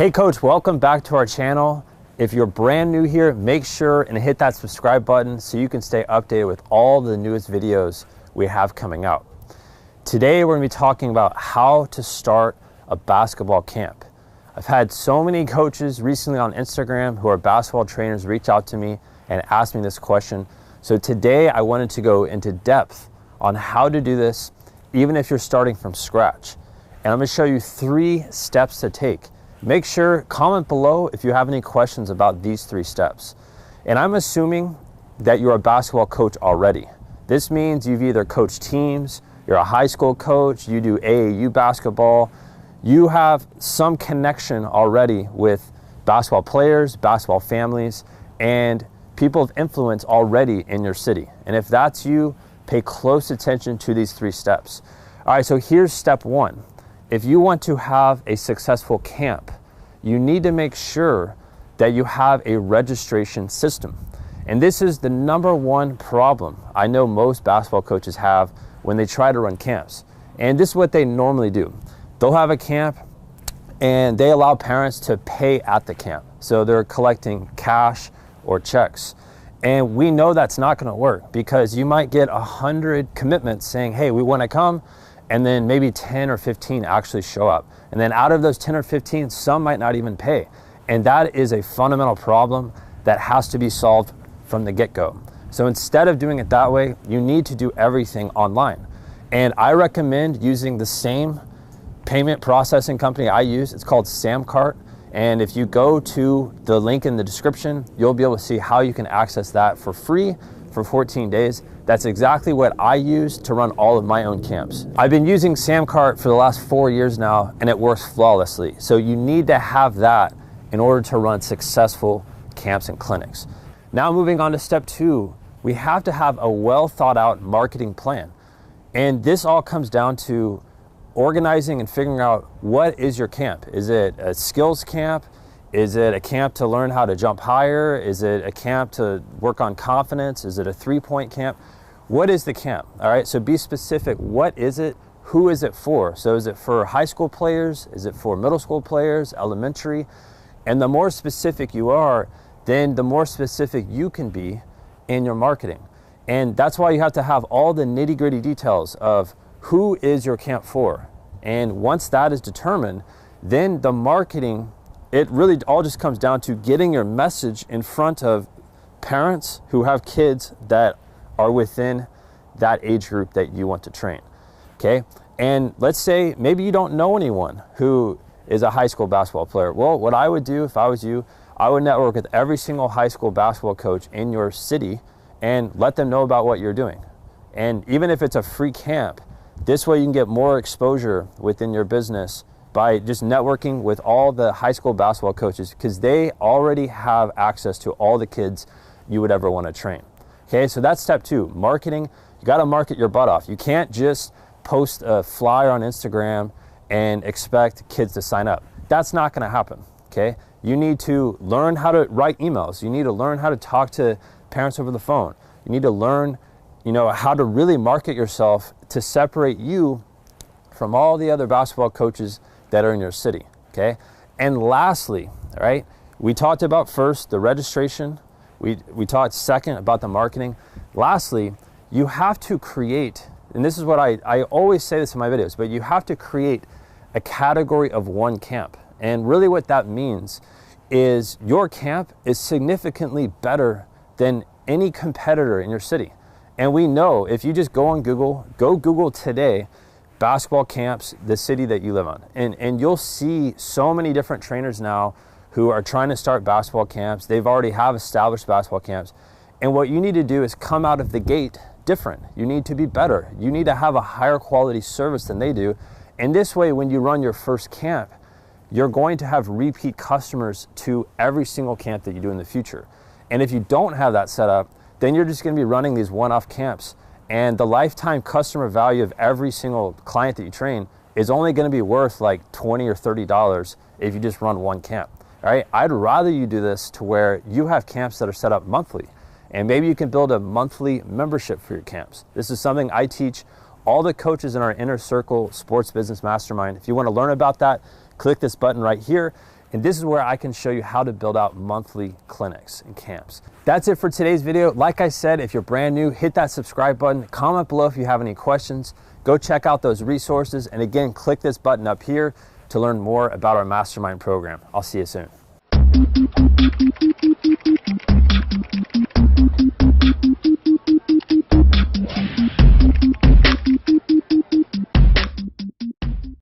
Hey coach, welcome back to our channel. If you're brand new here, make sure and hit that subscribe button so you can stay updated with all the newest videos we have coming out. Today we're going to be talking about how to start a basketball camp. I've had so many coaches recently on Instagram who are basketball trainers reach out to me and ask me this question. So today I wanted to go into depth on how to do this, even if you're starting from scratch. And I'm going to show you 3 steps to take. Make sure, comment below if you have any questions about these 3 steps. And I'm assuming that you're a basketball coach already. This means you've either coached teams, you're a high school coach, you do AAU basketball, you have some connection already with basketball players, basketball families, and people of influence already in your city. And if that's you, pay close attention to these 3 steps. All right, so here's step 1. If you want to have a successful camp, you need to make sure that you have a registration system. And this is the #1 problem I know most basketball coaches have when they try to run camps. And this is what they normally do. They'll have a camp and they allow parents to pay at the camp. So they're collecting cash or checks. And we know that's not going to work because you might get 100 commitments saying, hey, we want to come. And then maybe 10 or 15 actually show up. And then out of those 10 or 15, some might not even pay. And that is a fundamental problem that has to be solved from the get-go. So instead of doing it that way, you need to do everything online. And I recommend using the same payment processing company I use. It's called Samcart. And if you go to the link in the description, you'll be able to see how you can access that for free for 14 days. That's exactly what I use to run all of my own camps. I've been using Samcart for the last 4 years now, and it works flawlessly. So you need to have that in order to run successful camps and clinics. Now moving on to step 2, we have to have a well thought out marketing plan. And this all comes down to organizing and figuring out what is your camp. Is it a skills camp? Is it a camp to learn how to jump higher? Is it a camp to work on confidence? Is it a 3-point camp? What is the camp? All right, so be specific. What is it? Who is it for? So is it for high school players? Is it for middle school players, elementary? And the more specific you are, then the more specific you can be in your marketing. And that's why you have to have all the nitty-gritty details of who is your camp for. And once that is determined, then the marketing, it really all just comes down to getting your message in front of parents who have kids that are within that age group that you want to train, okay? And let's say maybe you don't know anyone who is a high school basketball player. Well, what I would do if I was you, I would network with every single high school basketball coach in your city and let them know about what you're doing. And even if it's a free camp, this way you can get more exposure within your business by just networking with all the high school basketball coaches because they already have access to all the kids you would ever want to train. Okay, so that's step 2, marketing. You got to market your butt off. You can't just post a flyer on Instagram and expect kids to sign up. That's not going to happen, okay? You need to learn how to write emails. You need to learn how to talk to parents over the phone. You need to learn, how to really market yourself to separate you from all the other basketball coaches that are in your city, okay? And lastly, all right, we talked about first the registration. We talked second about the marketing. Lastly, you have to create, and this is what I always say this in my videos, but you have to create a category of one camp. And really what that means is your camp is significantly better than any competitor in your city. And we know if you just go on Google, go Google today, basketball camps, the city that you live on. And you'll see so many different trainers now who are trying to start basketball camps. They've already have established basketball camps. And what you need to do is come out of the gate different. You need to be better. You need to have a higher quality service than they do. And this way, when you run your first camp, you're going to have repeat customers to every single camp that you do in the future. And if you don't have that set up, then you're just going to be running these one-off camps. And the lifetime customer value of every single client that you train is only going to be worth like $20 or $30 if you just run one camp. All right, I'd rather you do this to where you have camps that are set up monthly, and maybe you can build a monthly membership for your camps. This is something I teach all the coaches in our Inner Circle Sports Business Mastermind. If you want to learn about that, click this button right here. And this is where I can show you how to build out monthly clinics and camps. That's it for today's video. Like I said, if you're brand new, hit that subscribe button, comment below if you have any questions, go check out those resources, and again, click this button up here to learn more about our mastermind program. I'll see you soon.